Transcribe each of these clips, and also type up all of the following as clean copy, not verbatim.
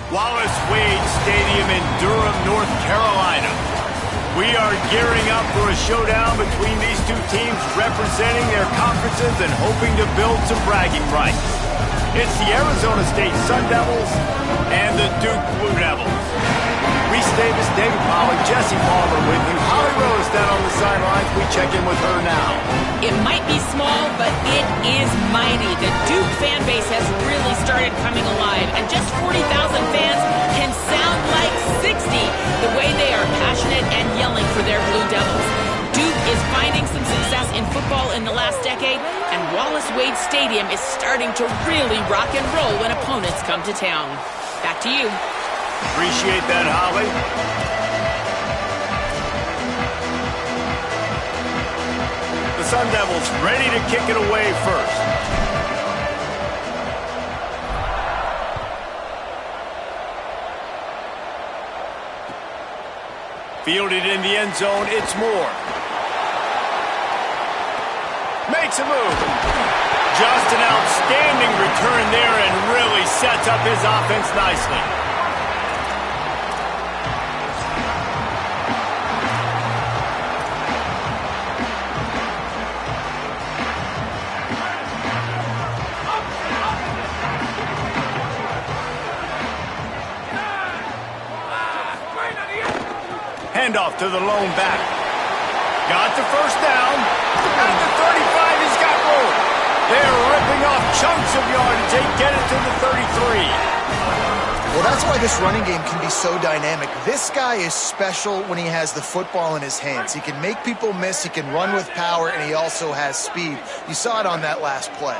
Wallace Wade Stadium in Durham, North Carolina. We are gearing up for a showdown between these two teams representing their conferences and hoping to build some bragging rights. It's the Arizona State Sun Devils and the Duke Blue Devils. Reese Davis, David Pollack, Jesse Palmer with you. Holly Rose down on the sidelines. We check in with her now. It might be small, but it is mighty. The Duke fan base has really started coming alive, and just 40,000 fans can sound like 60 the way they are passionate and yelling for their Blue Devils. Duke is finding some success in football in the last decade, and Wallace Wade Stadium is starting to really rock and roll when opponents come to town. Back to you. Appreciate that, Holly. The Sun Devils ready to kick it away first. Fielded in the end zone, it's Moore. Makes a move. Just an outstanding return there and really sets up his offense nicely. Handoff to the lone back. Got the first down. At the 35, he's got room. They're ripping off chunks of yardage. They get it to the 33. Well, that's why this running game can be so dynamic. This guy is special when he has the football in his hands. He can make people miss, he can run with power, and he also has speed. You saw it on that last play.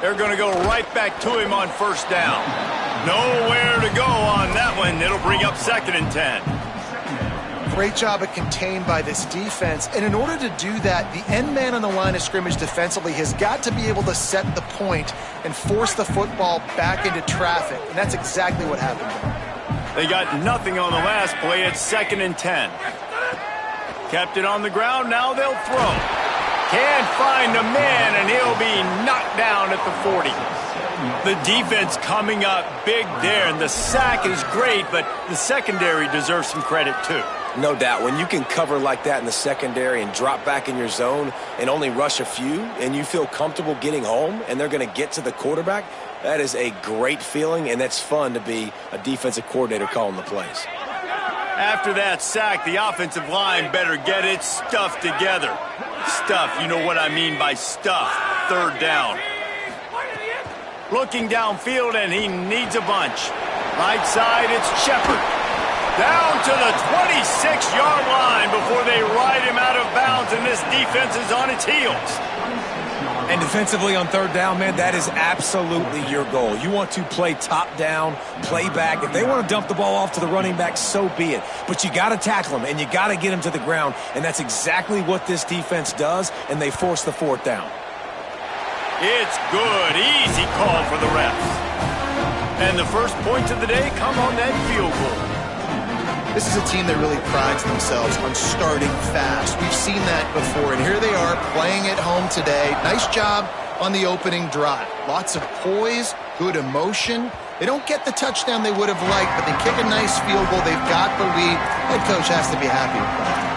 They're going to go right back to him on first down. Nowhere to go on that one. It'll bring up 2nd and 10. Great job at contained by this defense. And in order to do that, the end man on the line of scrimmage defensively has got to be able to set the point and force the football back into traffic. And that's exactly what happened there. They got nothing on the last play. It's 2nd and 10. Kept it on the ground. Now they'll throw. Can't find a man, and he'll be knocked down at the 40. The defense coming up big there, and the sack is great, but the secondary deserves some credit too. No doubt. When you can cover like that in the secondary and drop back in your zone and only rush a few, and you feel comfortable getting home, and they're going to get to the quarterback, that is a great feeling, and that's fun to be a defensive coordinator calling the plays. After that sack, the offensive line better get its stuff together. Stuff, you know what I mean by stuff. 3rd down. Looking downfield, and he needs a bunch. Right side, it's Shepard. Down to the 26-yard line before they ride him out of bounds, and this defense is on its heels. And defensively on 3rd down, man, that is absolutely your goal. You want to play top down, play back. If they want to dump the ball off to the running back, so be it. But you got to tackle them, and you got to get them to the ground, and that's exactly what this defense does, and they force the 4th down. It's good. Easy call for the refs. And the first points of the day come on that field goal. This is a team that really prides themselves on starting fast. We've seen that before, and here they are playing at home today. Nice job on the opening drive. Lots of poise, good emotion. They don't get the touchdown they would have liked, but they kick a nice field goal. They've got the lead. Head coach has to be happy with that.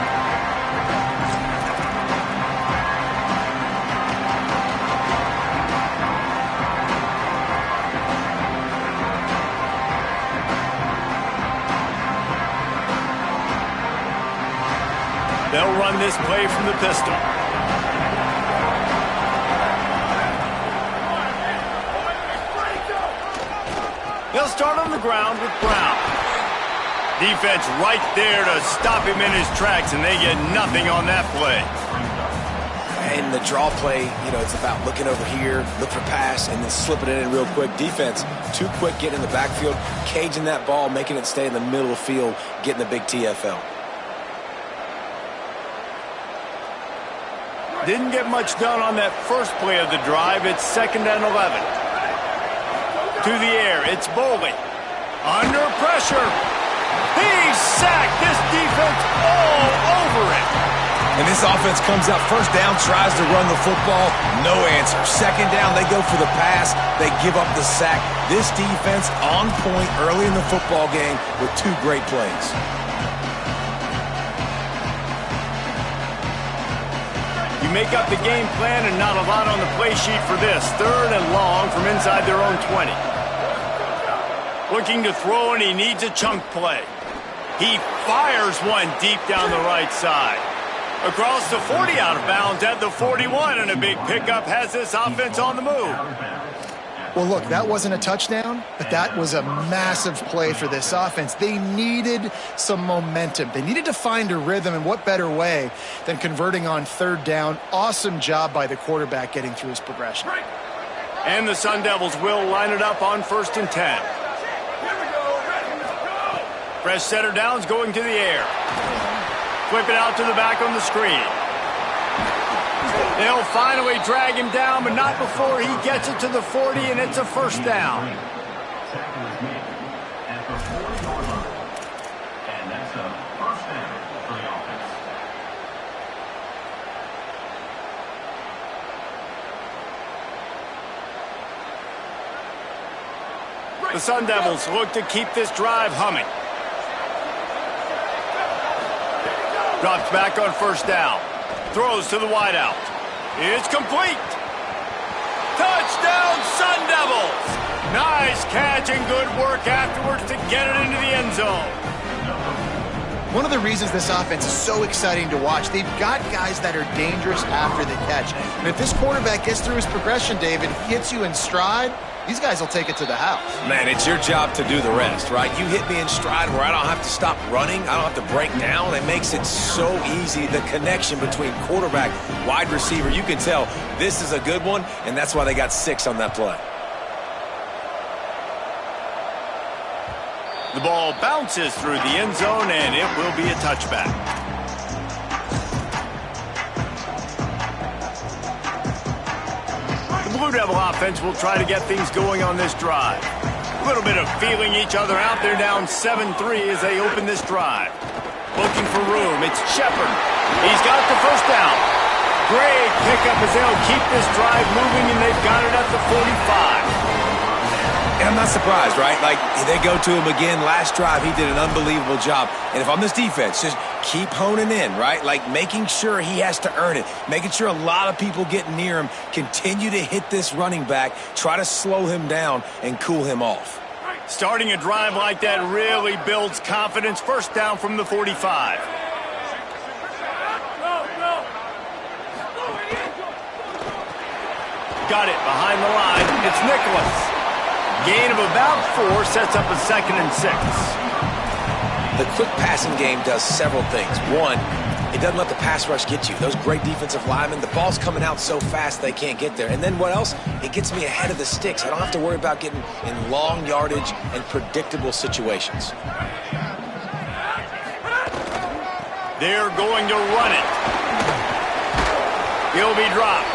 They'll run this play from the pistol. They'll start on the ground with Brown. Defense right there to stop him in his tracks, and they get nothing on that play. And the draw play, you know, it's about looking over here, look for pass, and then slipping it in real quick. Defense, too quick getting in the backfield, caging that ball, making it stay in the middle of the field, getting the big TFL. Didn't get much done on that first play of the drive. It's 2nd and 11. To the air, it's Boley. Under pressure. He's sacked. This defense all over it. And this offense comes out first down, tries to run the football, no answer. Second down, they go for the pass, they give up the sack. This defense on point early in the football game with two great plays. You make up the game plan and not a lot on the play sheet for this. 3rd and long from inside their own 20. Looking to throw, and he needs a chunk play. He fires one deep down the right side. Across the 40, out of bounds at the 41, and a big pickup has this offense on the move. Well, look, that wasn't a touchdown, but that was a massive play for this offense. They needed some momentum. They needed to find a rhythm, and what better way than converting on 3rd down. Awesome job by the quarterback getting through his progression. And the Sun Devils will line it up on 1st and 10. Fresh setter downs going to the air. Flip it out to the back on the screen. They'll finally drag him down, but not before he gets it to the 40, and it's a 1st down. The Sun Devils look to keep this drive humming. Drops back on 1st down. Throws to the wideout. It's complete. Touchdown, Sun Devils. Nice catch and good work afterwards to get it into the end zone. One of the reasons this offense is so exciting to watch, they've got guys that are dangerous after the catch. And if this quarterback gets through his progression, David, hits you in stride, these guys will take it to the house. Man, it's your job to do the rest, right? You hit me in stride where I don't have to stop running. I don't have to break down. It makes it so easy, the connection between quarterback, wide receiver. You can tell this is a good one, and that's why they got 6 on that play. The ball bounces through the end zone, and it will be a touchback. The Blue Devil offense will try to get things going on this drive. A little bit of feeling each other out. They're down 7-3 as they open this drive. Looking for room. It's Shepard. He's got the 1st down. Great pickup as they'll keep this drive moving, and they've got it at the 45. And I'm not surprised, right? Like, they go to him again. Last drive, he did an unbelievable job. And if I'm this defense, just keep honing in, right? Like, making sure he has to earn it. Making sure a lot of people get near him. Continue to hit this running back. Try to slow him down and cool him off. Starting a drive like that really builds confidence. 1st down from the 45. Got it behind the line. It's Nicholas. Gain of about 4 sets up a 2nd and 6. The quick passing game does several things. One, it doesn't let the pass rush get you. Those great defensive linemen, the ball's coming out so fast they can't get there. And then what else? It gets me ahead of the sticks. I don't have to worry about getting in long yardage and predictable situations. They're going to run it. He'll be dropped.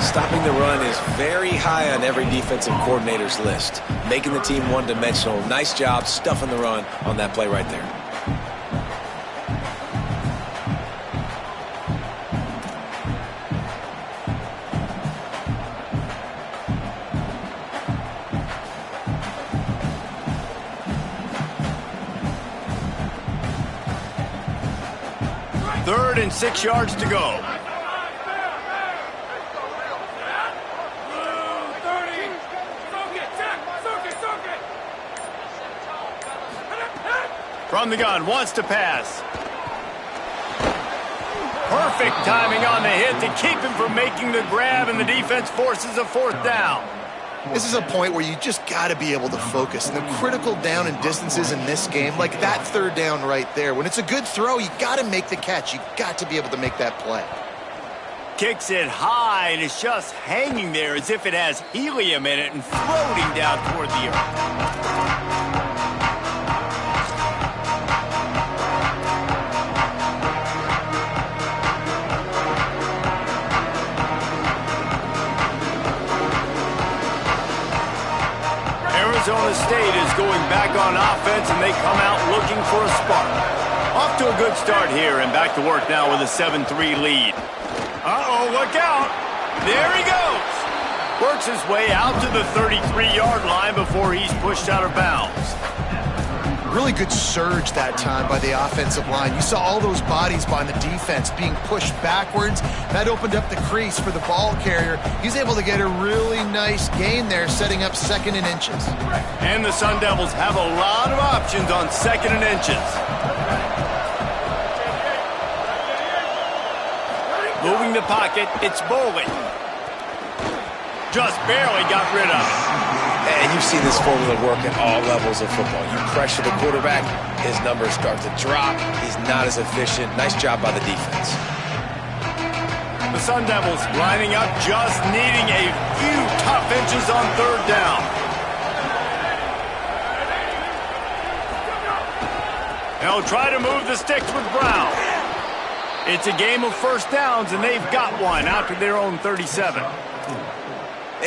Stopping the run is very high on every defensive coordinator's list. Making the team one-dimensional. Nice job stuffing the run on that play right there. Third and 6 yards to go. From the gun, wants to pass. Perfect timing on the hit to keep him from making the grab, and the defense forces a 4th down. This is a point where you just got to be able to focus. And the critical down and distances in this game, like that 3rd down right there, when it's a good throw, you got to make the catch. You got to be able to make that play. Kicks it high, and it's just hanging there as if it has helium in it and floating down toward the earth. Arizona State is going back on offense, and they come out looking for a spark. Off to a good start here and back to work now with a 7-3 lead. Uh-oh, look out. There he goes. Works his way out to the 33-yard line before he's pushed out of bounds. Really good surge that time by the offensive line. You saw all those bodies by the defense being pushed backwards. That opened up the crease for the ball carrier. He's able to get a really nice gain there, setting up 2nd and inches. And the Sun Devils have a lot of options on 2nd and inches. Moving the pocket, it's Bowling. Just barely got rid of it. And you've seen this formula work at all levels of football. You pressure the quarterback, his numbers start to drop. He's not as efficient. Nice job by the defense. The Sun Devils lining up, just needing a few tough inches on 3rd down. They'll try to move the sticks with Brown. It's a game of 1st downs, and they've got one out to their own 37.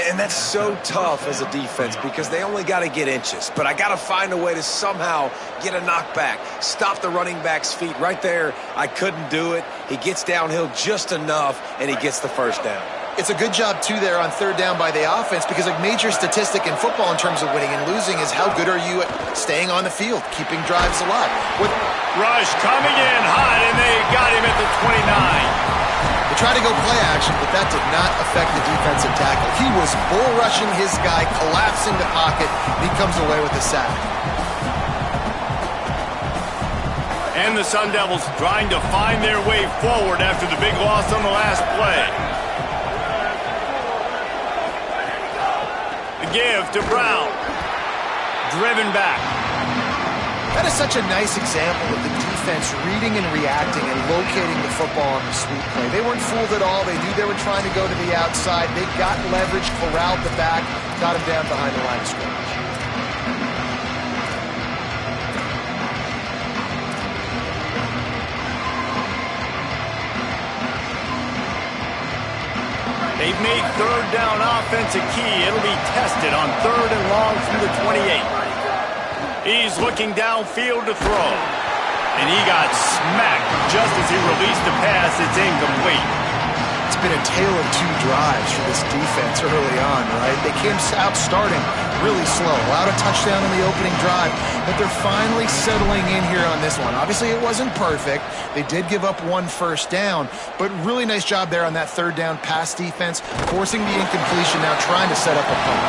And that's so tough as a defense because they only got to get inches. But I got to find a way to somehow get a knockback, stop the running back's feet. Right there, I couldn't do it. He gets downhill just enough, and he gets the 1st down. It's a good job, too, there on 3rd down by the offense because a major statistic in football in terms of winning and losing is how good are you at staying on the field, keeping drives alive. Rush coming in hot, and they got him at the 29. They tried to go play action, but that did not affect the defensive tackle. He was bull rushing his guy, collapsing the pocket, and he comes away with a sack. And the Sun Devils trying to find their way forward after the big loss on the last play. The give to Brown. Driven back. That is such a nice example of the defense reading and reacting and locating the football on the sweep play. They weren't fooled at all. They knew they were trying to go to the outside. They got leverage, corralled the back, got him down behind the line of scrimmage. They've made 3rd down offense a key. It'll be tested on 3rd and long from the 28. He's looking downfield to throw. And he got smacked just as he released the pass. It's incomplete. It's been a tale of 2 drives for this defense early on, right? They came out starting really slow, allowed a touchdown on the opening drive, but they're finally settling in here on this one. Obviously, it wasn't perfect. They did give up 1 1st down, but really nice job there on that 3rd down pass defense, forcing the incompletion, now trying to set up a punt.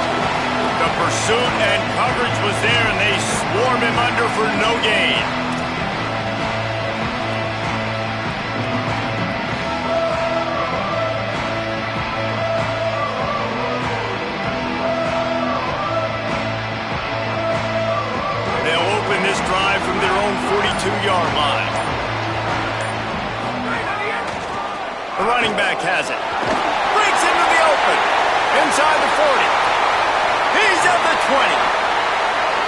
The pursuit and coverage was there, and they swarm him under for no gain. They'll open this drive from their own 42-yard line. The running back has it. Breaks into the open. Inside the 40. He's at the 20.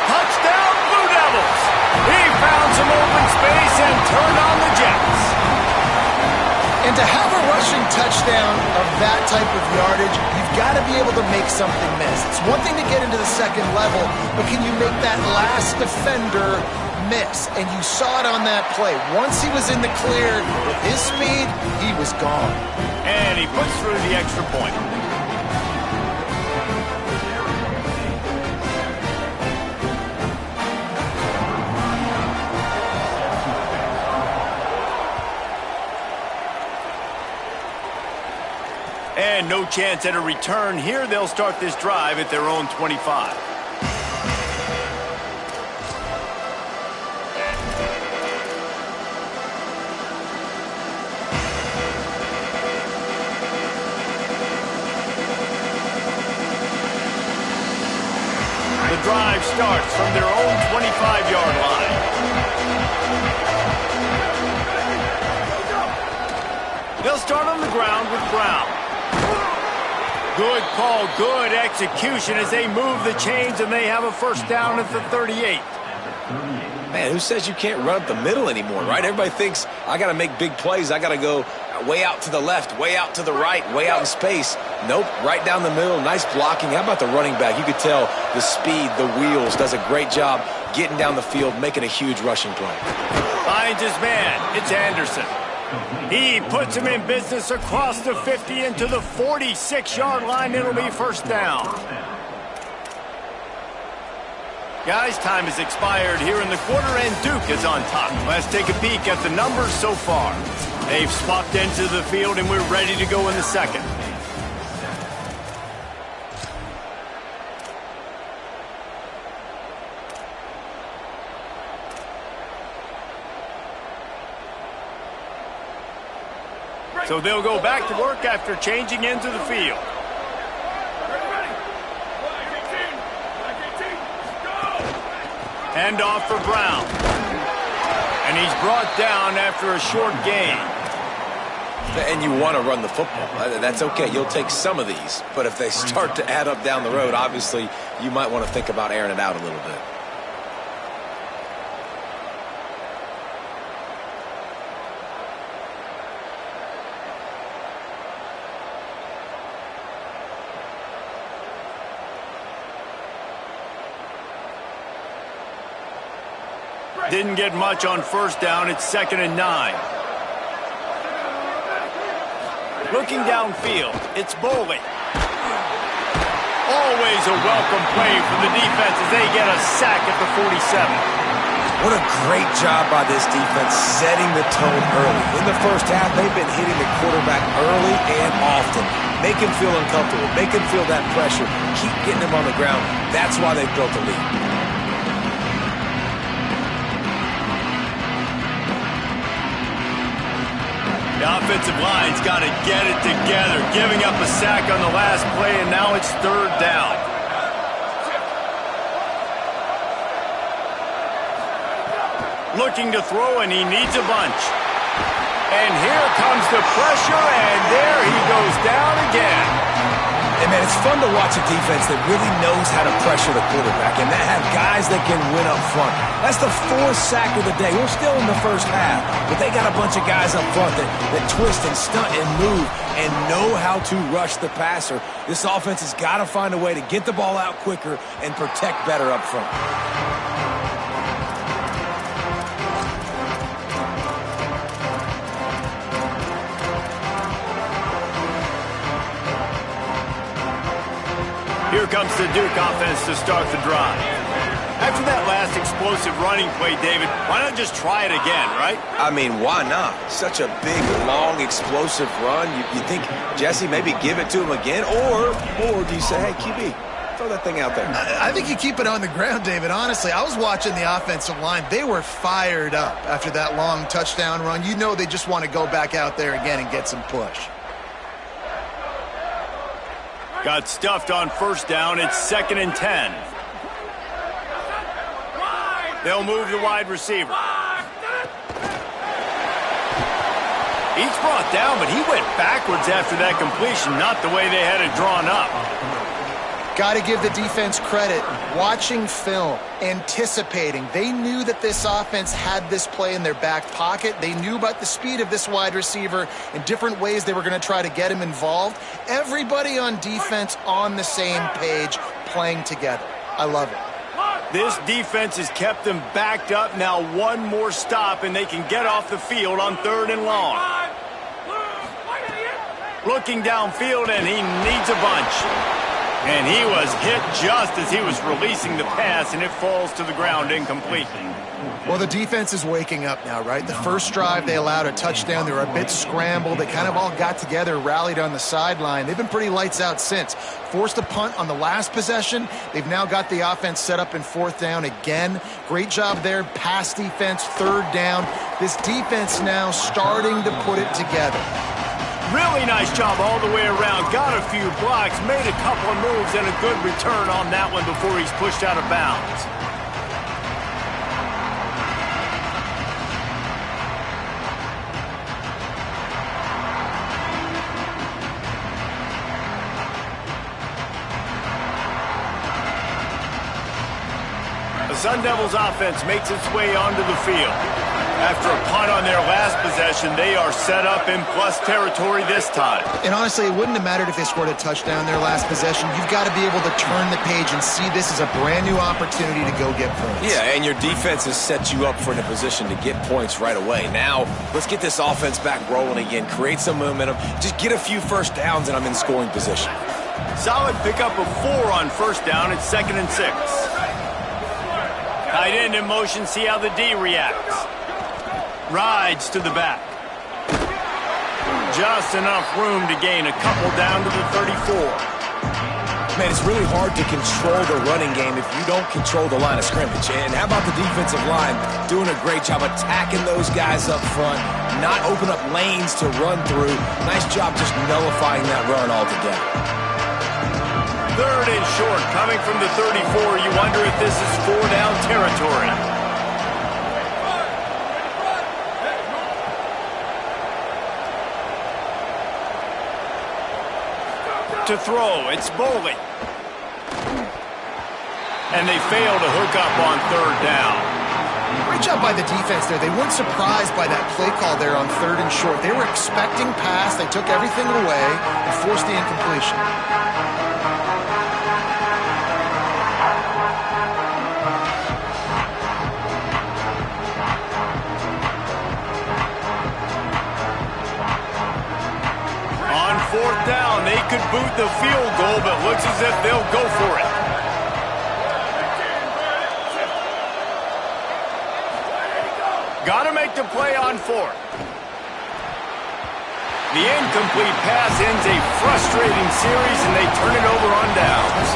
Touchdown, Blue Devils. He found some open space and turned on the Jets. And to have a rushing touchdown of that type of yardage, you've got to be able to make something miss. It's one thing to get into the 2nd level, but can you make that last defender miss? And you saw it on that play. Once he was in the clear with his speed, he was gone. And he puts through the extra point. And no chance at a return here. They'll start this drive at their own 25. The drive starts from their own 25-yard line. They'll start on the ground with Brown. Good call, good execution as they move the chains, and they have a 1st down at the 38. Man, who says you can't run up the middle anymore, right? Everybody thinks, I got to make big plays. I got to go way out to the left, way out to the right, way out in space. Nope, right down the middle. Nice blocking. How about the running back? You could tell the speed, the wheels, does a great job getting down the field, making a huge rushing play. Finds his man. It's Anderson. He puts him in business across the 50 into the 46-yard line. It'll be first down. Guys, time has expired here in the quarter, and Duke is on top. Let's take a peek at the numbers so far. They've swapped into the field, and we're ready to go in the second. So they'll go back to work after changing into the field. Hand off for Brown. And he's brought down after a short gain. And you want to run the football. That's okay. You'll take some of these. But if they start to add up down the road, obviously you might want to think about airing it out a little bit. Didn't get much on first down. It's 2nd and 9. Looking downfield, it's Boley. Always a welcome play from the defense as they get a sack at the 47. What a great job by this defense setting the tone early. In the first half, they've been hitting the quarterback early and often. Make him feel uncomfortable. Make him feel that pressure. Keep getting him on the ground. That's why they've built a lead. The offensive line's got to get it together, giving up a sack on the last play, and now it's 3rd down. Looking to throw, and he needs a bunch. And here comes the pressure, and there he goes down again. And, man, it's fun to watch a defense that really knows how to pressure the quarterback and that have guys that can win up front. That's the 4th sack of the day. We're still in the first half, but they got a bunch of guys up front that twist and stunt and move and know how to rush the passer. This offense has got to find a way to get the ball out quicker and protect better up front. Here comes the Duke offense to start the drive. After that last explosive running play, David, why not just try it again, right? I mean, why not? Such a big, long, explosive run. You think, Jesse, maybe give it to him again? Or do you say, hey, QB, throw that thing out there? I think you keep it on the ground, David. Honestly, I was watching the offensive line. They were fired up after that long touchdown run. You know they just want to go back out there again and get some push. Got stuffed on first down. It's 2nd and 10. They'll move the wide receiver. He's brought down, but he went backwards after that completion, not the way they had it drawn up. Got to give the defense credit. Watching film, anticipating. They knew that this offense had this play in their back pocket. They knew about the speed of this wide receiver and different ways they were going to try to get him involved. Everybody on defense on the same page, playing together. I love it. This defense has kept them backed up. Now one more stop, and they can get off the field on 3rd and long. Looking downfield, and he needs a bunch. And he was hit just as he was releasing the pass, and it falls to the ground incompletely. Well, the defense is waking up now, right? The first drive, they allowed a touchdown. They were a bit scrambled. They kind of all got together, rallied on the sideline. They've been pretty lights out since. Forced a punt on the last possession. They've now got the offense set up in 4th down again. Great job there. Pass defense, 3rd down. This defense now starting to put it together. Really nice job all the way around. Got a few blocks, made a couple of moves, and a good return on that one before he's pushed out of bounds. The Sun Devils offense makes its way onto the field. After a punt on their last possession, possession. They are set up in plus territory this time. And honestly, it wouldn't have mattered if they scored a touchdown their last possession. You've got to be able to turn the page and see this as a brand new opportunity to go get points. Yeah, and your defense has set you up for a position to get points right away. Now, let's get this offense back rolling again, create some momentum, just get a few first downs, and I'm in scoring position. Solid pickup of 4 on first down. It's 2nd and 6. Tight end in motion, see how the D reacts. Rides to the back. Just enough room to gain a couple down to the 34. Man, it's really hard to control the running game if you don't control the line of scrimmage. And how about the defensive line doing a great job attacking those guys up front, not open up lanes to run through. Nice job just nullifying that run altogether. 3rd and short, coming from the 34. You wonder if this is 4-down territory. To throw, it's Boley. And they fail to hook up on 3rd down. Great job by the defense there. They weren't surprised by that play call there on 3rd and short. They were expecting pass. They took everything away and forced the incompletion. On 4th down, they could boot the field goal, but looks as if they'll go for it. Got to make the play on 4th. The incomplete pass ends a frustrating series, and they turn it over on downs.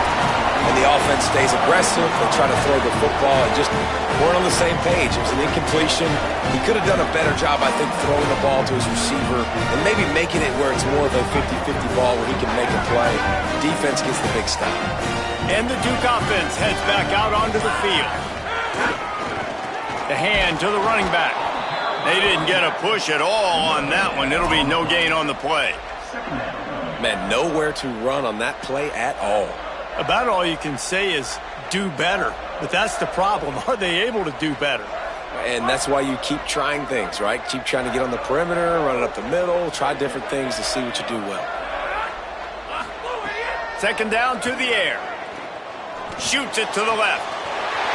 And the offense stays aggressive. They try to throw the football and just weren't on the same page. It was an incompletion. He could have done a better job, I think, throwing the ball to his receiver and maybe making it where it's more of a 50-50 ball where he can make a play. Defense gets the big stop. And the Duke offense heads back out onto the field. The hand to the running back. They didn't get a push at all on that one. It'll be no gain on the play. Man, nowhere to run on that play at all. About all you can say is do better. But that's the problem. Are they able to do better? And that's why you keep trying things, right? Keep trying to get on the perimeter, run it up the middle, try different things to see what you do well. 2nd down to the air. Shoots it to the left.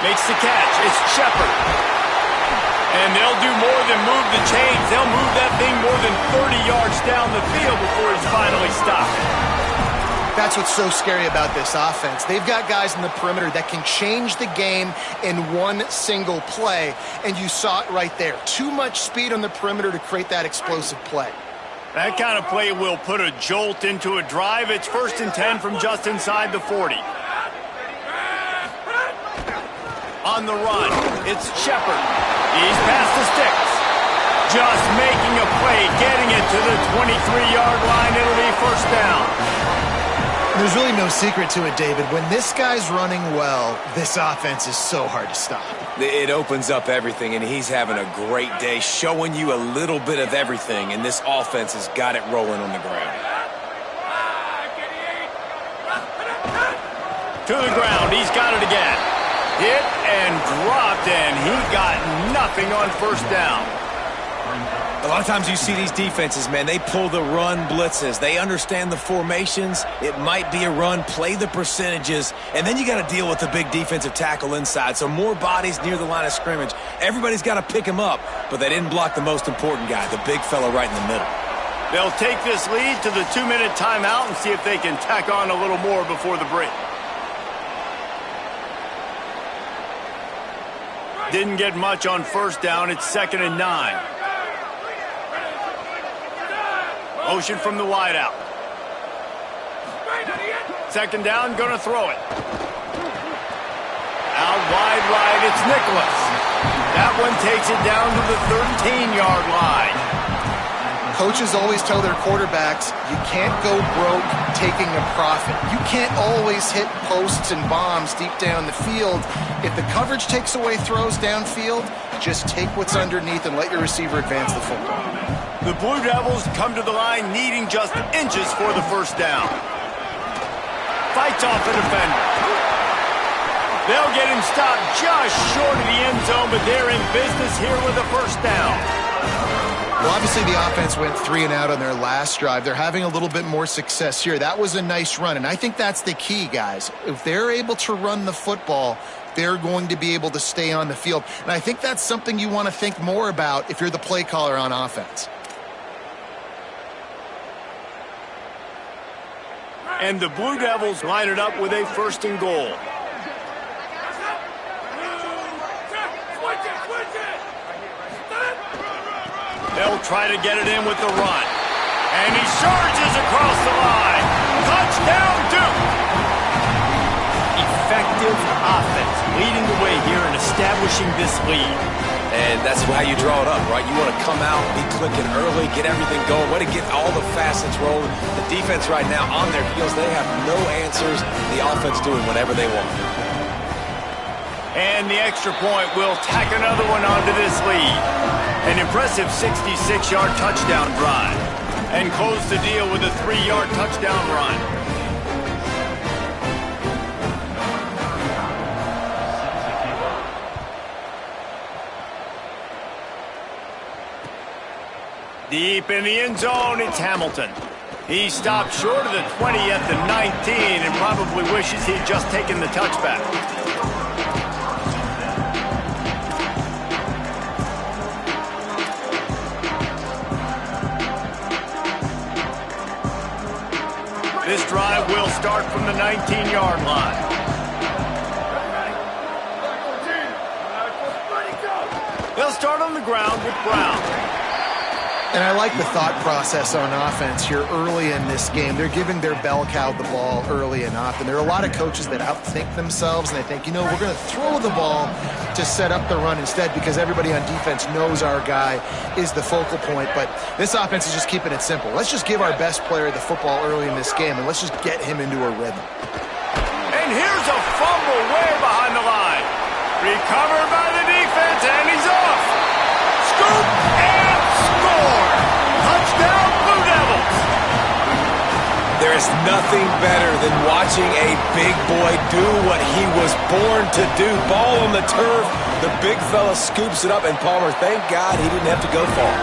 Makes the catch. It's Shepard. And they'll do more than move the chains. They'll move that thing more than 30 yards down the field before he's finally stopped. That's what's so scary about this offense. They've got guys in the perimeter that can change the game in one single play, and you saw it right there. Too much speed on the perimeter to create that explosive play. That kind of play will put a jolt into a drive. It's 1st and 10 from just inside the 40. On the run, it's Shepard. He's past the sticks. Just making a play, getting it to the 23-yard line. It'll be 1st down. There's really no secret to it, David. When this guy's running well, this offense is so hard to stop. It opens up everything, and he's having a great day, showing you a little bit of everything, and this offense has got it rolling on the ground. To the ground, he's got it again. Hit and dropped, and he got nothing on 1st down. A lot of times you see these defenses, man, they pull the run blitzes. They understand the formations. It might be a run, play the percentages, and then you got to deal with the big defensive tackle inside. So more bodies near the line of scrimmage. Everybody's got to pick him up, but they didn't block the most important guy, the big fella right in the middle. They'll take this lead to the 2-minute timeout and see if they can tack on a little more before the break. Didn't get much on 1st down. It's 2nd and 9. Motion from the wideout. 2nd down, gonna throw it. Out wide right, it's Nicholas. That one takes it down to the 13-yard line. Coaches always tell their quarterbacks, you can't go broke taking a profit. You can't always hit posts and bombs deep down the field. If the coverage takes away throws downfield, just take what's underneath and let your receiver advance the football. The Blue Devils come to the line needing just inches for the 1st down. Fights off the defender. They'll get him stopped just short of the end zone, but they're in business here with a 1st down. Well, obviously the offense went 3 and out on their last drive. They're having a little bit more success here. That was a nice run, and I think that's the key, guys. If they're able to run the football, they're going to be able to stay on the field. And I think that's something you want to think more about if you're the play caller on offense. And the Blue Devils line it up with a 1st and goal. They'll try to get it in with the run. And he charges across the line. Touchdown, Duke! Effective offense leading the way here and establishing this lead. And that's how you draw it up, right? You want to come out, be clicking early, get everything going, way to get all the facets rolling. The defense right now on their heels, they have no answers. The offense doing whatever they want. And the extra point will tack another one onto this lead. An impressive 66-yard touchdown drive. And close the deal with a 3-yard touchdown run. Deep in the end zone, it's Hamilton. He stopped short of the 20 at the 19 and probably wishes he'd just taken the touchback. This drive will start from the 19-yard line. They'll start on the ground with Brown. And I like the thought process on offense here early in this game. They're giving their bell cow the ball early and often. There are a lot of coaches that outthink themselves, and they think, you know, we're going to throw the ball to set up the run instead because everybody on defense knows our guy is the focal point. But this offense is just keeping it simple. Let's just give our best player the football early in this game, and let's just get him into a rhythm. And here's a fumble way behind the line. Recovered by the defense, and he's off. Scoop and score. Touchdown, Blue Devils. There's nothing better than watching a big boy do what he was born to do. Ball on the turf, the big fella scoops it up, and Palmer, thank God he didn't have to go far.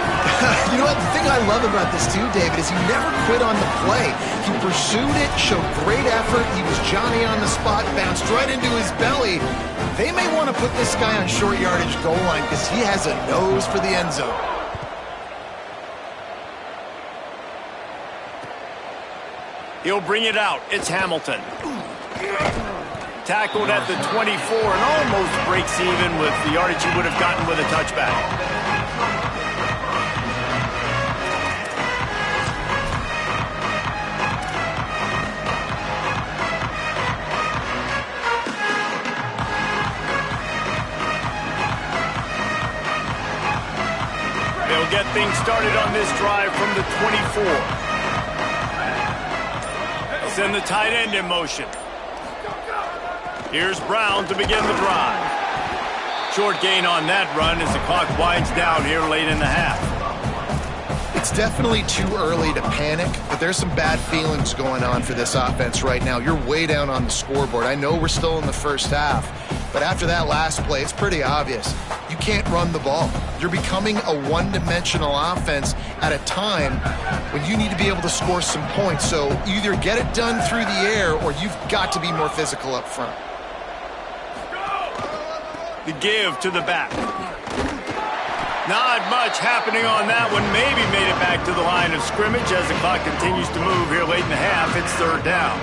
You know what? The thing I love about this too, David, is he never quit on the play. He pursued it, showed great effort. He was Johnny on the spot, bounced right into his belly. They may want to put this guy on short yardage goal line because he has a nose for the end zone. He'll bring it out. It's Hamilton. Tackled at the 24 and almost breaks even with the yardage he would have gotten with a touchback. They'll get things started on this drive from the 24. Send the tight end in motion. Here's Brown to begin the drive. Short gain on that run as the clock winds down here late in the half. It's definitely too early to panic, but there's some bad feelings going on for this offense right now. You're way down on the scoreboard. I know we're still in the first half, but after that last play, it's pretty obvious. You can't run the ball. You're becoming a one-dimensional offense at a time when you need to be able to score some points. So either get it done through the air or you've got to be more physical up front. The give to the back. Not much happening on that one. Maybe made it back to the line of scrimmage as the clock continues to move here late in the half. It's third down.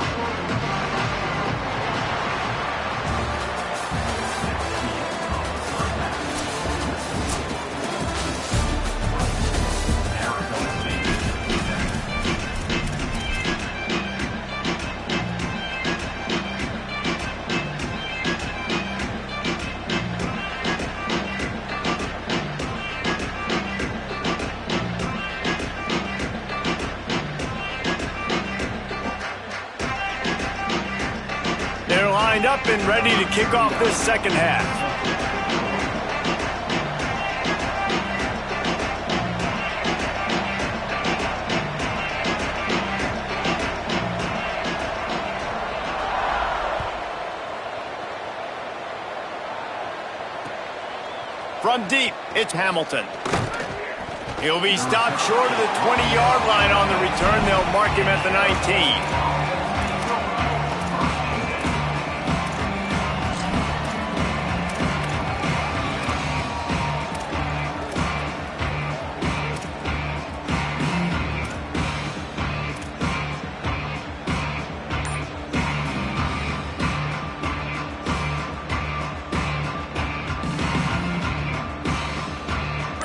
Lined up and ready to kick off this second half. From deep, it's Hamilton. He'll be stopped short of the 20-yard line on the return. They'll mark him at the 19.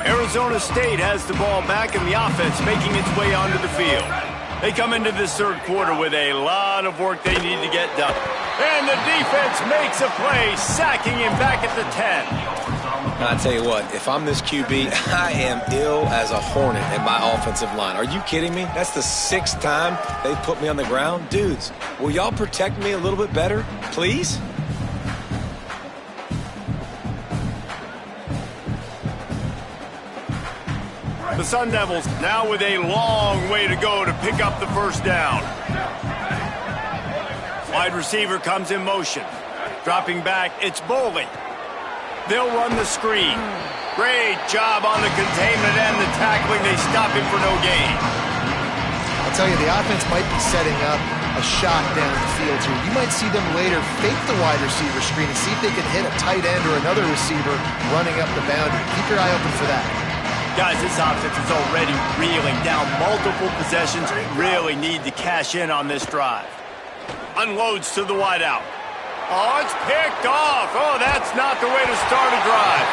Arizona State has the ball back and the offense making its way onto the field. They come into this third quarter with a lot of work they need to get done. And the defense makes a play, sacking him back at the 10. I tell you what, if I'm this QB, I am ill as a hornet in my offensive line. Are you kidding me? That's the 6th time they've put me on the ground. Dudes, will y'all protect me a little bit better, please? The Sun Devils now with a long way to go to pick up the first down. Wide receiver comes in motion. Dropping back, it's Boley. They'll run the screen. Great job on the containment and the tackling. They stop him for no gain. I'll tell you, the offense might be setting up a shot down the field here. You might see them later fake the wide receiver screen and see if they can hit a tight end or another receiver running up the boundary. Keep your eye open for that. Guys, this offense is already reeling down multiple possessions. Really need to cash in on this drive. Unloads to the wideout. Oh, it's picked off. Oh, that's not the way to start a drive.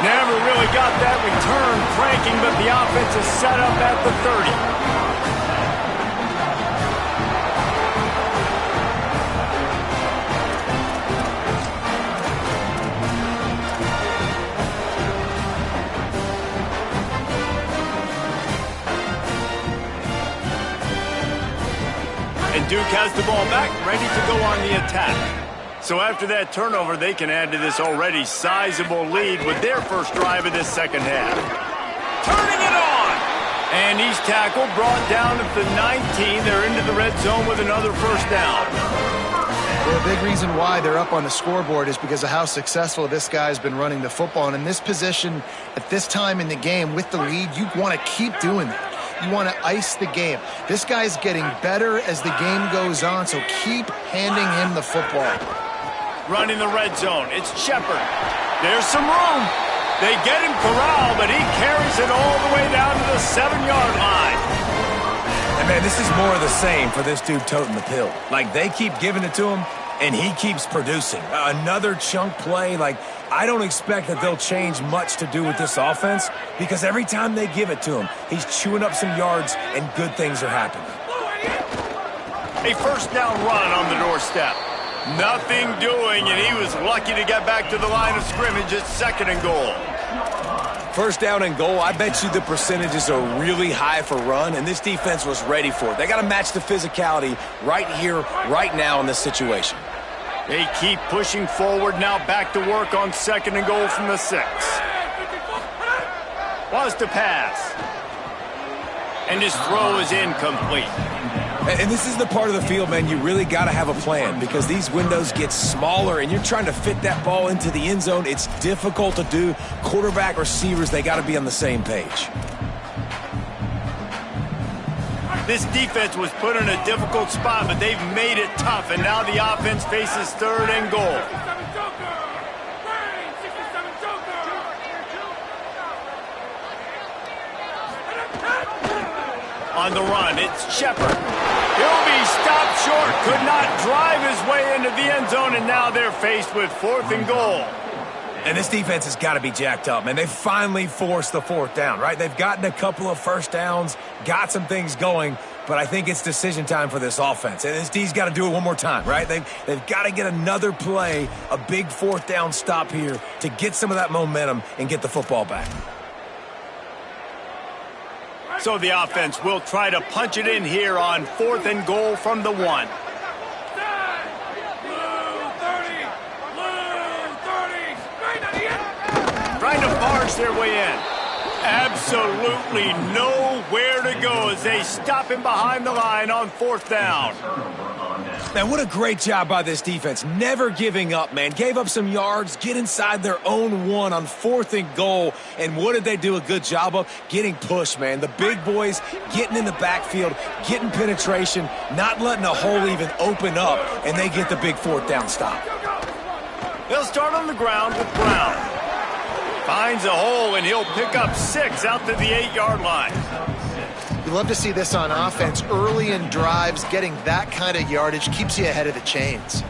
Never really got that return cranking, but the offense is set up at the 30. And Duke has the ball back, ready to go on the attack. So after that turnover, they can add to this already sizable lead with their first drive of this second half. Turning it on! And he's tackled, brought down at the 19. They're into the red zone with another first down. Well, a big reason why they're up on the scoreboard is because of how successful this guy's been running the football. And in this position, at this time in the game, with the lead, you want to keep doing that. You want to ice the game. This guy's getting better as the game goes on, so keep handing him the football. Running the red zone, it's Shepard. There's some room. They get him corralled, but he carries it all the way down to the 7-yard line. And man, this is more of the same for this dude toting the pill. Like, they keep giving it to him, and he keeps producing. Another chunk play. Like, I don't expect that they'll change much to do with this offense because every time they give it to him, he's chewing up some yards and good things are happening. A first down run on the doorstep. Nothing doing, and he was lucky to get back to the line of scrimmage at 2nd and goal. First down and goal, I bet you the percentages are really high for run, and this defense was ready for it. They got to match the physicality right here, right now in this situation. They keep pushing forward, now back to work on 2nd and goal from the 6. Was to pass. And his throw is incomplete. And this is the part of the field, man, you really got to have a plan because these windows get smaller and you're trying to fit that ball into the end zone. It's difficult to do. Quarterback, receivers, they got to be on the same page. This defense was put in a difficult spot, but they've made it tough, and now the offense faces 3rd and goal. On the run, it's Shepard. He'll be stopped short, could not drive his way into the end zone, and now they're faced with 4th and goal. And this defense has got to be jacked up, man. They finally forced the 4th down, right? They've gotten a couple of first downs, got some things going, but I think it's decision time for this offense. And this D's got to do it one more time, right? They've got to get another play, a big 4th down stop here to get some of that momentum and get the football back. So the offense will try to punch it in here on 4th and goal from the 1. Trying to barge their way in. Absolutely no where to go as they stop him behind the line on 4th down. Man, what a great job by this defense. Never giving up, man. Gave up some yards, get inside their own 1 on 4th and goal. And what did they do a good job of? Getting pushed, man. The big boys getting in the backfield, getting penetration, not letting a hole even open up, and they get the big 4th down stop. They'll start on the ground with Brown. Finds a hole, and he'll pick up 6 out to the 8-yard line. You love to see this on offense. Early in drives, getting that kind of yardage keeps you ahead of the chains.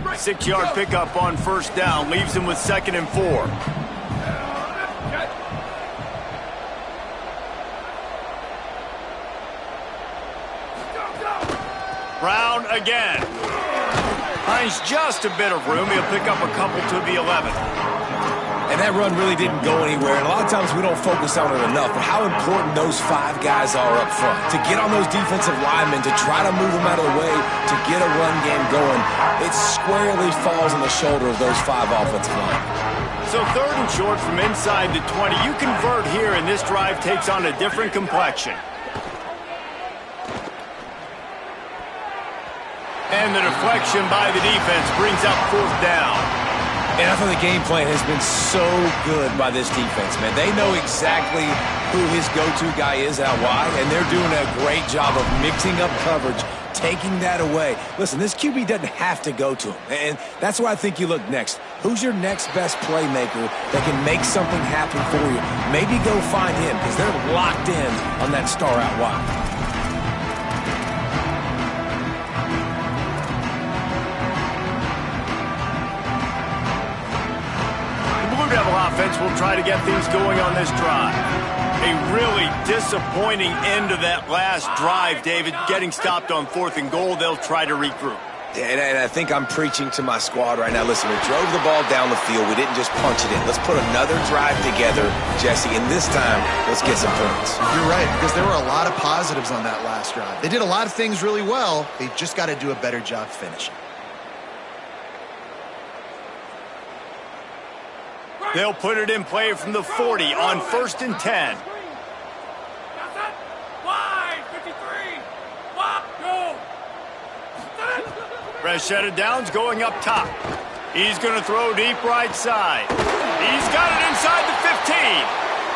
6-yard pickup on 1st down. Leaves him with 2nd and 4. Brown again. Finds just a bit of room. He'll pick up a couple to the 11. And that run really didn't go anywhere. And a lot of times we don't focus on it enough, but how important those 5 guys are up front. To get on those defensive linemen, to try to move them out of the way, to get a run game going, it squarely falls on the shoulder of those 5 offensive linemen. So 3rd and short from inside the 20. You convert here, and this drive takes on a different complexion. And the deflection by the defense brings up 4th down. And I thought the game plan has been so good by this defense, man. They know exactly who his go-to guy is out wide, and they're doing a great job of mixing up coverage, taking that away. Listen, this QB doesn't have to go to him, and that's why I think you look next. Who's your next best playmaker that can make something happen for you? Maybe go find him, because they're locked in on that star out wide. Devil offense will try to get things going on this drive. A really disappointing end of that last drive, David. Getting stopped on 4th and goal, they'll try to regroup. And I think I'm preaching to my squad right now. Listen, we drove the ball down the field. We didn't just punch it in. Let's put another drive together, Jesse, and this time, let's get some points. You're right, because there were a lot of positives on that last drive. They did a lot of things really well. They just got to do a better job finishing. They'll put it in play from the 40 on 1st and 10. Fresh set of downs going up top. He's going to throw deep right side. He's got it inside the 15.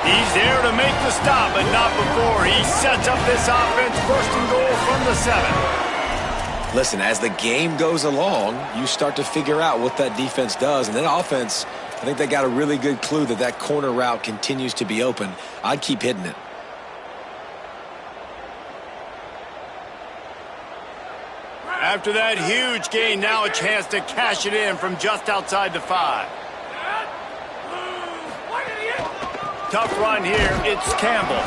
He's there to make the stop, but not before. He sets up this offense 1st and goal from the 7. Listen, as the game goes along, you start to figure out what that defense does, and then offense, I think they got a really good clue that that corner route continues to be open. I'd keep hitting it. After that huge gain, now a chance to cash it in from just outside the 5. Tough run here. It's Campbell.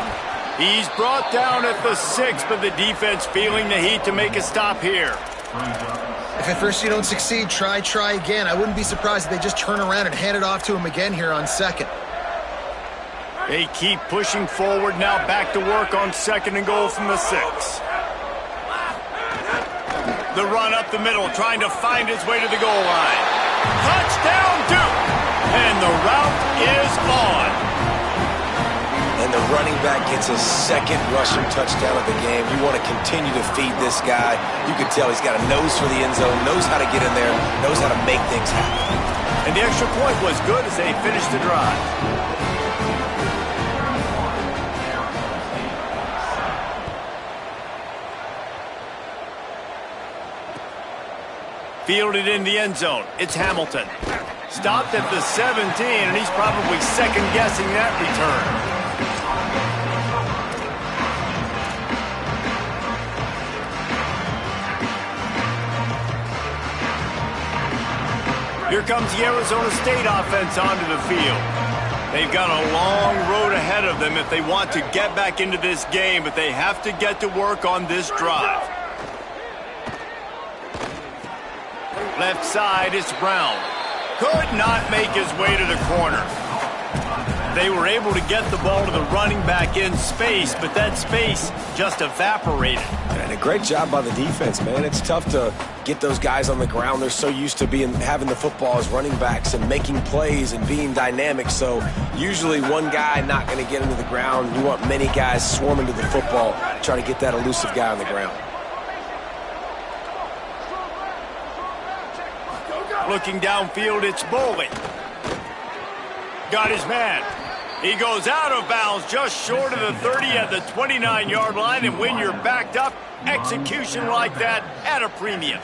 He's brought down at the 6, but the defense feeling the heat to make a stop here. If at first you don't succeed, try again. I wouldn't be surprised if they just turn around and hand it off to him again here on 2nd. They keep pushing forward now, back to work on 2nd and goal from the 6. The run up the middle, trying to find his way to the goal line. Touchdown, Duke! And the route is on. And the running back gets his 2nd rushing touchdown of the game. You want to continue to feed this guy. You can tell he's got a nose for the end zone, knows how to get in there, knows how to make things happen. And the extra point was good as they finished the drive. Fielded in the end zone. It's Hamilton. Stopped at the 17, and he's probably second-guessing that return. Here comes the Arizona State offense onto the field. They've got a long road ahead of them if they want to get back into this game, but they have to get to work on this drive. Left side, it's Brown. Could not make his way to the corner. They were able to get the ball to the running back in space, but that space just evaporated. And a great job by the defense, man. It's tough to get those guys on the ground. They're so used to having the football as running backs and making plays and being dynamic. So usually one guy not going to get into the ground. You want many guys swarming to the football, try to get that elusive guy on the ground. Looking downfield, it's Boley. Got his man. He goes out of bounds just short of the 30 at the 29-yard line, and when you're backed up, execution like that at a premium.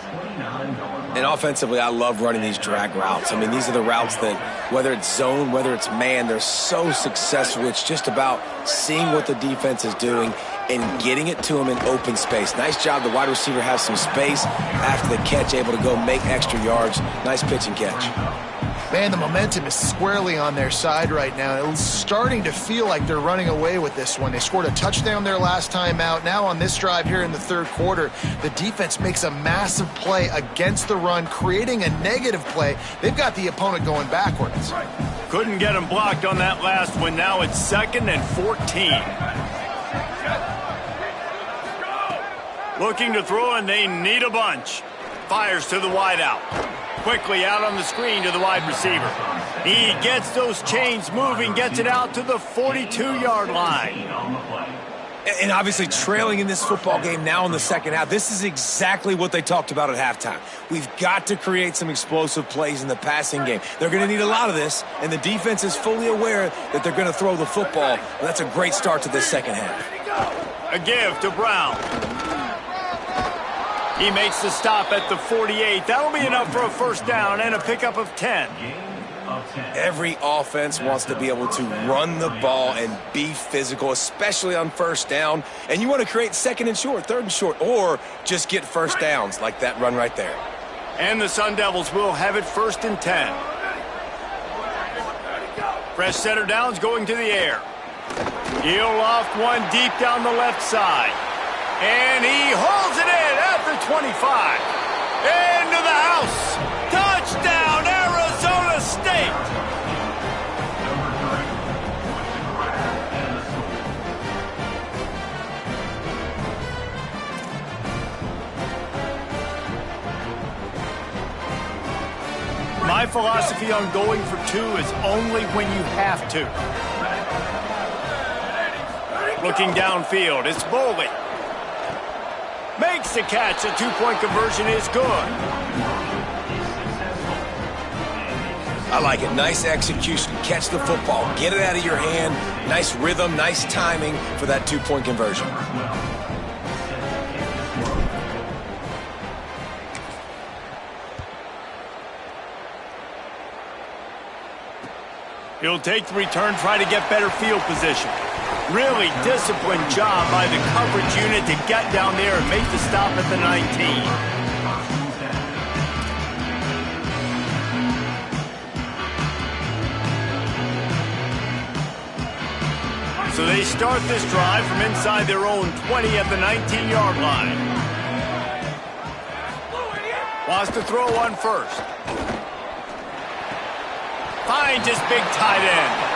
And offensively, I love running these drag routes. I mean, these are the routes that, whether it's zone, whether it's man, they're so successful. It's just about seeing what the defense is doing and getting it to them in open space. Nice job. The wide receiver has some space after the catch, able to go make extra yards. Nice pitch and catch. Man, the momentum is squarely on their side right now. It's starting to feel like they're running away with this one. They scored a touchdown their last time out. Now on this drive here in the third quarter, the defense makes a massive play against the run, creating a negative play. They've got the opponent going backwards. Couldn't get him blocked on that last one. Now it's 2nd and 14. Looking to throw, and they need a bunch. Fires to the wideout. Quickly out on the screen to the wide receiver. He gets those chains moving, gets it out to the 42-yard line. And obviously trailing in this football game now in the second half. This is exactly what they talked about at halftime. We've got to create some explosive plays in the passing game. They're going to need a lot of this, and the defense is fully aware that they're going to throw the football. And that's a great start to this second half. A give to Brown. He makes the stop at the 48. That'll be enough for a first down and a pickup of 10. Every offense wants to be able to run the ball and be physical, especially on first down. And you want to create 2nd and short, 3rd and short, or just get first downs like that run right there. And the Sun Devils will have it 1st and 10. Fresh center downs going to the air. He'll loft one deep down the left side. And he holds it in at the 25. Into the house. Touchdown, Arizona State. My philosophy on going for 2 is only when you have to. Looking downfield, it's Boley. Makes the catch. A 2-point conversion is good. I like it. Nice execution. Catch the football. Get it out of your hand. Nice rhythm, nice timing for that 2-point conversion. He'll take the return, try to get better field position. Really disciplined job by the coverage unit to get down there and make the stop at the 19. So they start this drive from inside their own 20 at the 19-yard line. Wants to throw one first. Finds his big tight end.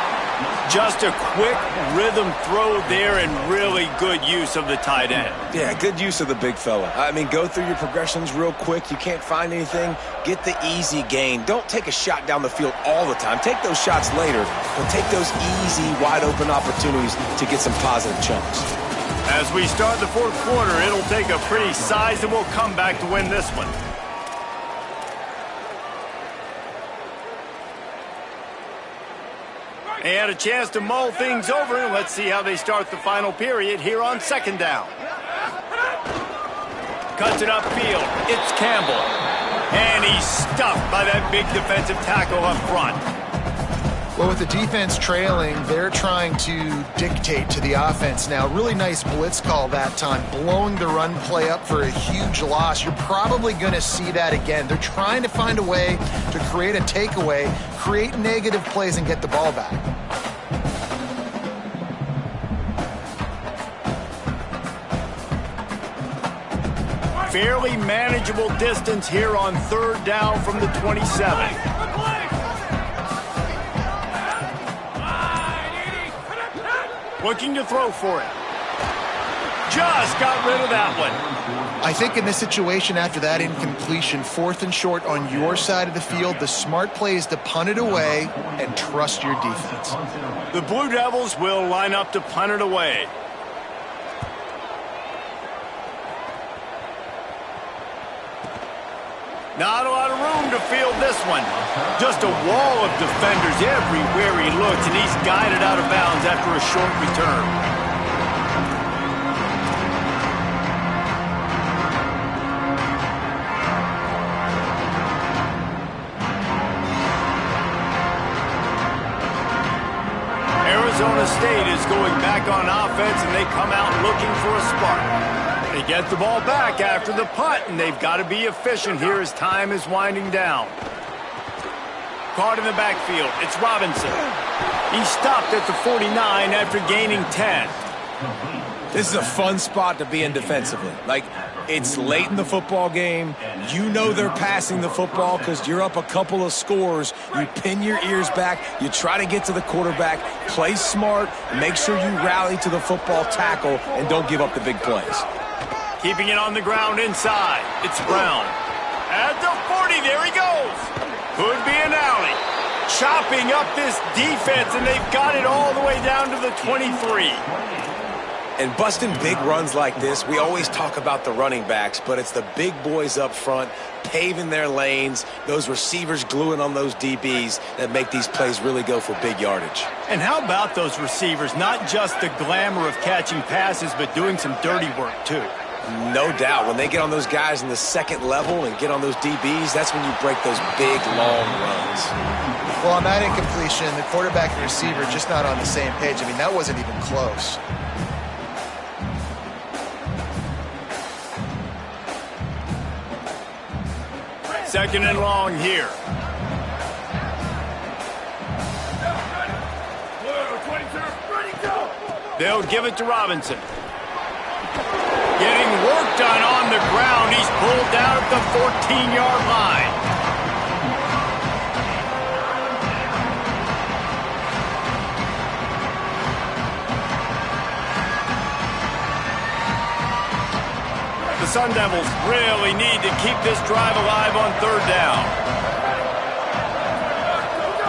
Just a quick rhythm throw there and really good use of the tight end. Yeah, good use of the big fella. I mean, go through your progressions real quick. You can't find anything. Get the easy gain. Don't take a shot down the field all the time. Take those shots later, but take those easy, wide-open opportunities to get some positive chunks. As we start the fourth quarter, it'll take a pretty sizable comeback to win this one. They had a chance to mull things over. Let's see how they start the final period here on 2nd down. Cuts it upfield. It's Campbell. And he's stuffed by that big defensive tackle up front. Well, with the defense trailing, they're trying to dictate to the offense now. Really nice blitz call that time, blowing the run play up for a huge loss. You're probably going to see that again. They're trying to find a way to create a takeaway, create negative plays, and get the ball back. Fairly manageable distance here on 3rd down from the 27. Looking to throw for it. Just got rid of that one. I think in this situation, after that incompletion, 4th and short on your side of the field, the smart play is to punt it away and trust your defense. The Blue Devils will line up to punt it away. Not a lot of room to field this one. Just a wall of defenders everywhere he looks, and he's guided out of bounds after a short return. Arizona State is going back on offense, and they come out looking for a spark. They get the ball back after the punt, and they've got to be efficient here as time is winding down. Caught in the backfield. It's Robinson. He stopped at the 49 after gaining 10. This is a fun spot to be in defensively. Like, it's late in the football game. You know they're passing the football because you're up a couple of scores. You pin your ears back. You try to get to the quarterback. Play smart. Make sure you rally to the football tackle and don't give up the big plays. Keeping it on the ground inside. It's Brown. At the 40, there he goes. Could be an alley. Chopping up this defense, and they've got it all the way down to the 23. And busting big runs like this, we always talk about the running backs, but it's the big boys up front, paving their lanes, those receivers gluing on those DBs that make these plays really go for big yardage. And how about those receivers? Not just the glamour of catching passes, but doing some dirty work, too. No doubt. When they get on those guys in the second level and get on those DBs, that's when you break those big, long runs. Well, on that incompletion, the quarterback and receiver just not on the same page. I mean, that wasn't even close. Second and long here. They'll give it to Robinson. Getting work done on the ground. He's pulled down at the 14-yard line. The Sun Devils really need to keep this drive alive on 3rd down.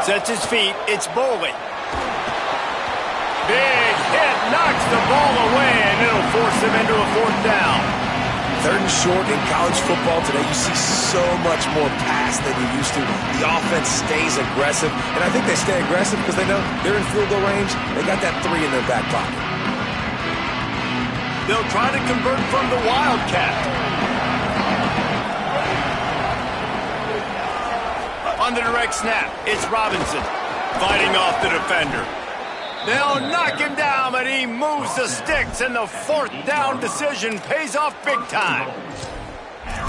Sets his feet. It's Boley. Big hit, knocks the ball away, and it'll force him into a 4th down. 3rd and short in college football today, you see so much more pass than you used to. The offense stays aggressive, and I think they stay aggressive because they know they're in field goal range. They got that 3 in their back pocket. They'll try to convert from the Wildcat. On the direct snap, it's Robinson fighting off the defender. They'll knock him down, but he moves the sticks, and the 4th down decision pays off big time.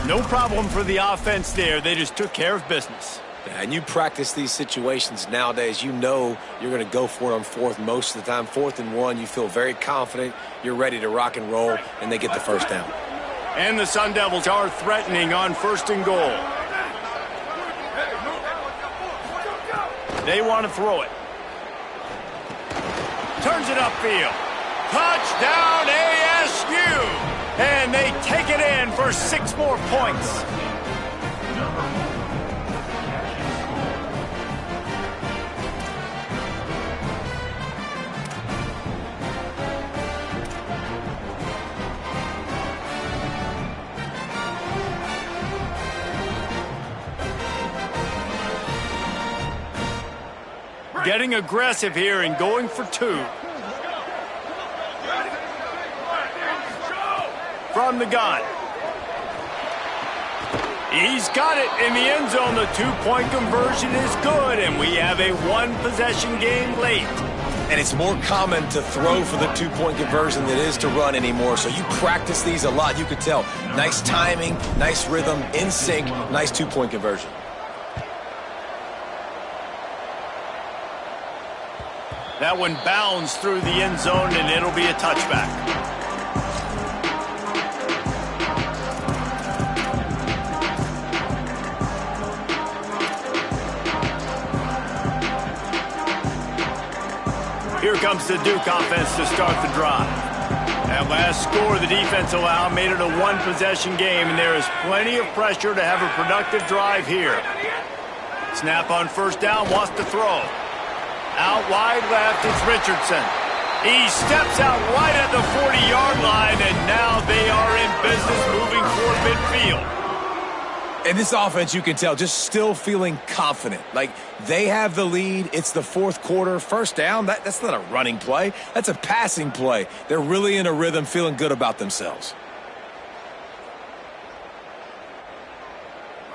No problem for the offense there. They just took care of business. And you practice these situations nowadays, you know you're going to go for it on 4th most of the time. 4th and 1, you feel very confident, you're ready to rock and roll, and they get the 1st down. And the Sun Devils are threatening on 1st and goal. They want to throw it. Turns it upfield. Touchdown ASU! And they take it in for 6 more points. Getting aggressive here and going for 2. From the gun. He's got it in the end zone. The 2-point conversion is good, and we have a 1-possession game late. And it's more common to throw for the 2-point conversion than it is to run anymore. So you practice these a lot. You could tell. Nice timing, nice rhythm, in sync, nice 2-point conversion. That one bounds through the end zone, and it'll be a touchback. Here comes the Duke offense to start the drive. That last score the defense allowed made it a one-possession game, and there is plenty of pressure to have a productive drive here. Snap on first down, wants to throw. Out wide left, it's Richardson. He steps out right at the 40-yard line, and now they are in business moving toward midfield. And this offense, you can tell, just still feeling confident. Like, they have the lead. It's the fourth quarter. First down, that's not a running play. That's a passing play. They're really in a rhythm, feeling good about themselves.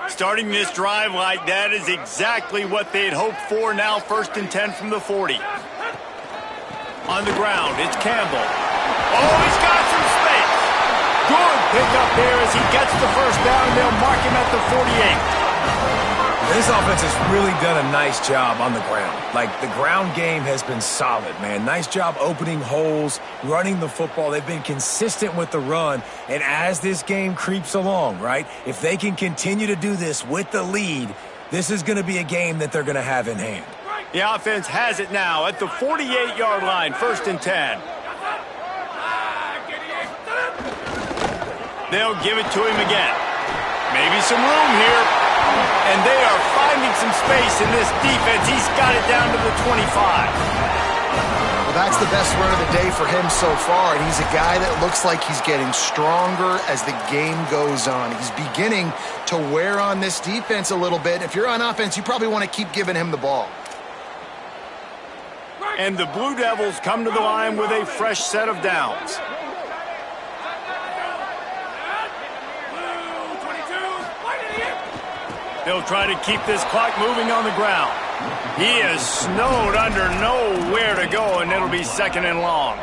Starting this drive like that is exactly what they'd hoped for. Now 1st and 10 from the 40. On the ground, it's Campbell. Oh, he's got some space. Good pickup there as he gets the first down, and they'll mark him at the 48. This offense has really done a nice job on the ground. Like, the ground game has been solid, man. Nice job opening holes, running the football. They've been consistent with the run. And as this game creeps along, right, if they can continue to do this with the lead, this is going to be a game that they're going to have in hand. The offense has it now at the 48-yard line, 1st and 10. They'll give it to him again. Maybe some room here. And they are finding some space in this defense. He's got it down to the 25. Well, that's the best run of the day for him so far, and he's a guy that looks like he's getting stronger as the game goes on. He's beginning to wear on this defense a little bit. If you're on offense, you probably want to keep giving him the ball. And the Blue Devils come to the line with a fresh set of downs. They'll try to keep this clock moving on the ground. He is snowed under, nowhere to go, and it'll be 2nd and long.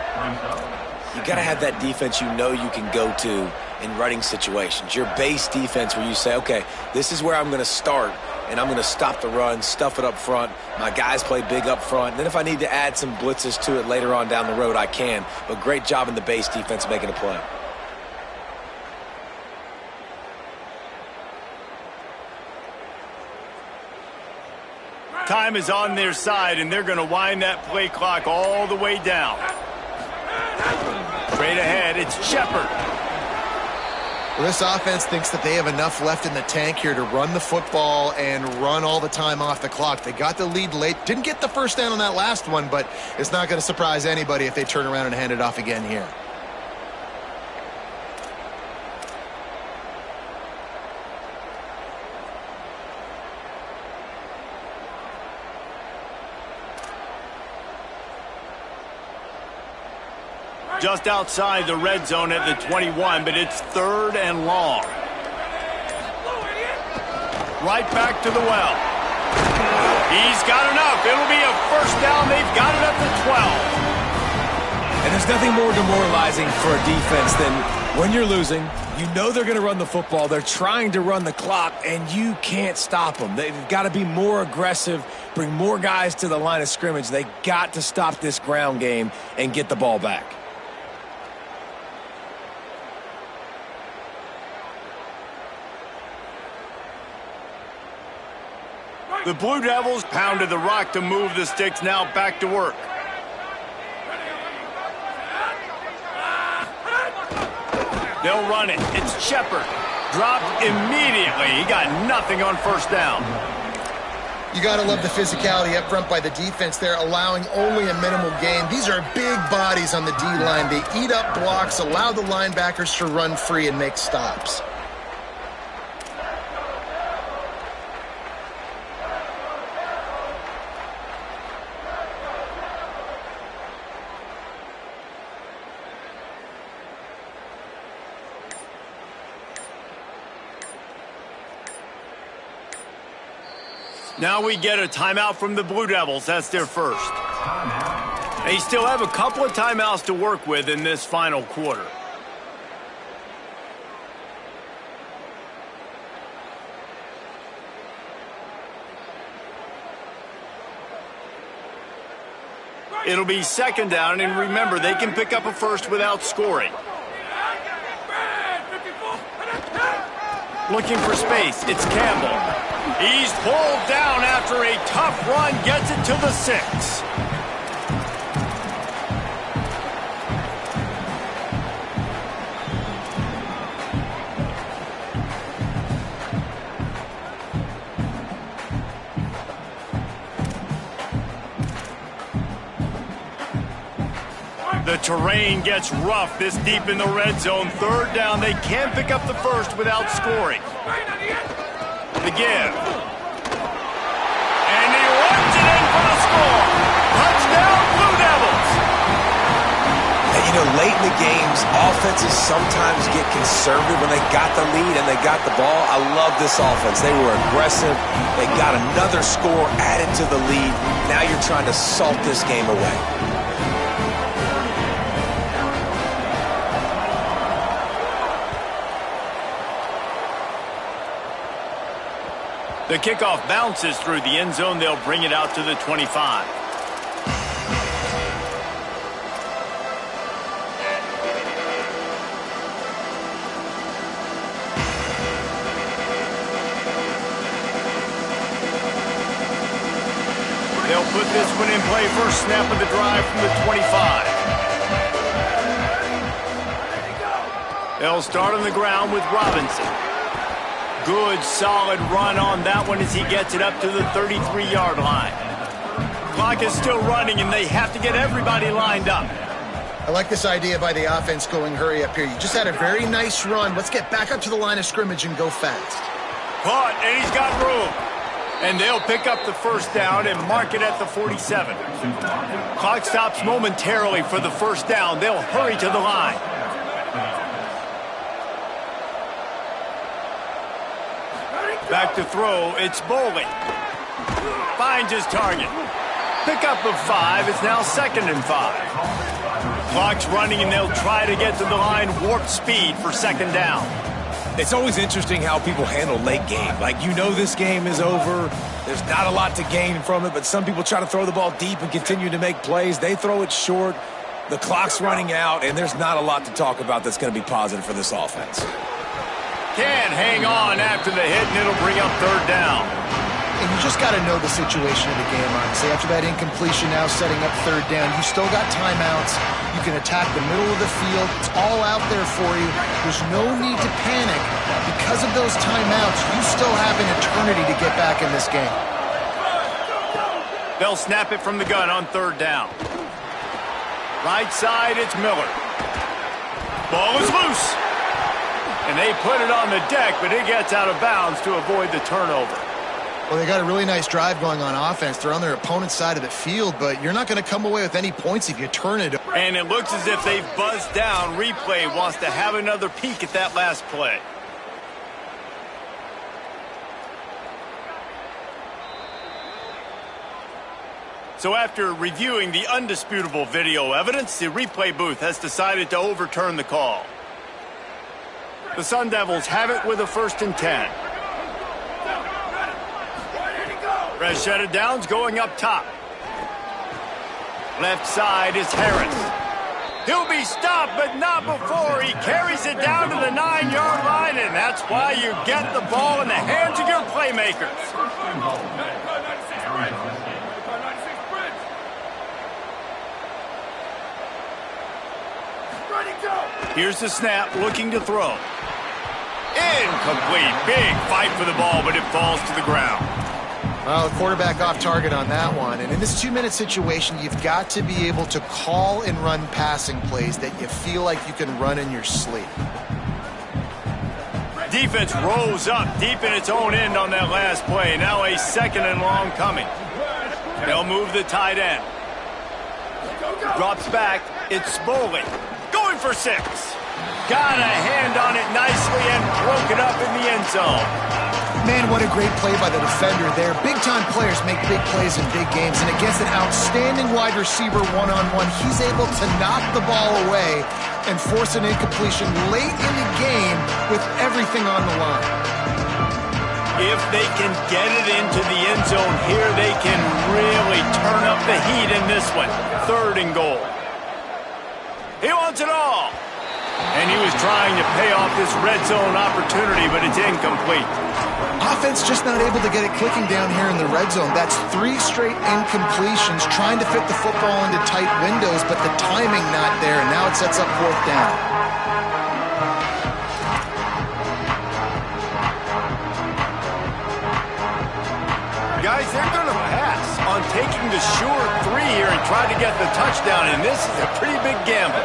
You got to have that defense you know you can go to in running situations. Your base defense where you say, okay, this is where I'm going to start, and I'm going to stop the run, stuff it up front. My guys play big up front. And then if I need to add some blitzes to it later on down the road, I can. But great job in the base defense making a play. Time is on their side, and they're going to wind that play clock all the way down. Straight ahead, it's Shepard. Well, this offense thinks that they have enough left in the tank here to run the football and run all the time off the clock. They got the lead late. Didn't get the first down on that last one, but it's not going to surprise anybody if they turn around and hand it off again here. Just outside the red zone at the 21, but it's 3rd and long. Right back to the well. He's got enough. It'll be a first down. They've got it at the 12. And there's nothing more demoralizing for a defense than when you're losing, you know they're going to run the football. They're trying to run the clock, and you can't stop them. They've got to be more aggressive, bring more guys to the line of scrimmage. They got to stop this ground game and get the ball back. The Blue Devils pounded the rock to move the sticks, now back to work. They'll run it. It's Shepard. Dropped immediately. He got nothing on first down. You got to love the physicality up front by the defense there, allowing only a minimal gain. These are big bodies on the D-line. They eat up blocks, allow the linebackers to run free and make stops. Now we get a timeout from the Blue Devils. That's their first. They still have a couple of timeouts to work with in this final quarter. It'll be 2nd down, and remember, they can pick up a first without scoring. Looking for space, it's Campbell. He's pulled down after a tough run, gets it to the 6. terrain gets rough this deep in the red zone. Third down, they can pick up the first without scoring. The give. And he runs it in for the score. Touchdown, Blue Devils. And you know, late in the games, offenses sometimes get conservative when they got the lead and they got the ball. I love this offense. They were aggressive. They got another score added to the lead. Now you're trying to salt this game away. The kickoff bounces through the end zone. They'll bring it out to the 25. They'll put this one in play. First snap of the drive from the 25. They'll start on the ground with Robinson. Good, solid run on that one as he gets it up to the 33-yard line. Clock is still running, and they have to get everybody lined up. I like this idea by the offense going hurry up here. You just had a very nice run. Let's get back up to the line of scrimmage and go fast. Caught, and he's got room. And they'll pick up the first down and mark it at the 47. Clock stops momentarily for the first down. They'll hurry to the line. Back to throw, it's Bowling. Finds his target. Pickup of 5, it's now 2nd and 5. Clock's running and they'll try to get to the line, warp speed for 2nd down. It's always interesting how people handle late game. Like, you know this game is over. There's not a lot to gain from it, but some people try to throw the ball deep and continue to make plays. They throw it short. The clock's running out, and there's not a lot to talk about that's going to be positive for this offense. Can hang on after the hit, and it'll bring up 3rd down. And you just got to know the situation of the game, honestly. After that incompletion, now setting up 3rd down, you still got timeouts. You can attack the middle of the field. It's all out there for you. There's no need to panic. Because of those timeouts, you still have an eternity to get back in this game. They'll snap it from the gun on 3rd down. Right side, it's Miller. Ball is loose. And they put it on the deck, but it gets out of bounds to avoid the turnover. Well, they got a really nice drive going on offense. They're on their opponent's side of the field, but you're not going to come away with any points if you turn it. And it looks as if they've buzzed down. Replay wants to have another peek at that last play. So after reviewing the undisputable video evidence, the replay booth has decided to overturn the call. The Sun Devils have it with a 1st and 10. Rashad Downs going up top. Left side is Harris. He'll be stopped, but not before. He carries it down to the 9-yard line, and that's why you get the ball in the hands of your playmakers. Here's the snap, looking to throw. Incomplete. Big fight for the ball, but it falls to the ground. Well, the quarterback off target on that one. And in this 2-minute situation, you've got to be able to call and run passing plays that you feel like you can run in your sleep. Defense rose up deep in its own end on that last play. Now a 2nd and long coming. They'll move the tight end. Drops back. It's Bowling. Going for 6. Got a hand on it nicely and broke it up in the end zone. Man, what a great play by the defender there. Big-time players make big plays in big games, and against an outstanding wide receiver one-on-one, he's able to knock the ball away and force an incompletion late in the game with everything on the line. If they can get it into the end zone here, they can really turn up the heat in this one. 3rd and goal. He wants it all. And he was trying to pay off this red zone opportunity, but it's incomplete. Offense just not able to get it clicking down here in the red zone. That's 3 straight incompletions, trying to fit the football into tight windows, but the timing not there, and now it sets up 4th down. Guys, they're going to pass on taking the sure three here and trying to get the touchdown, and this is a pretty big gamble.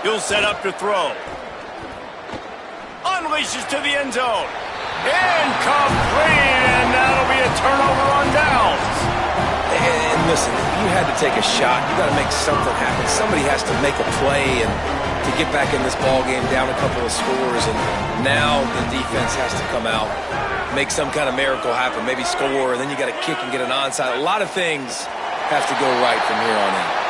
He'll set up to throw. Unleashes to the end zone. Incomplete, and that'll be a turnover on downs. And listen, you had to take a shot. You got to make something happen. Somebody has to make a play and to get back in this ball game down a couple of scores. And now the defense has to come out, make some kind of miracle happen, maybe score, and then you got to kick and get an onside. A lot of things have to go right from here on in.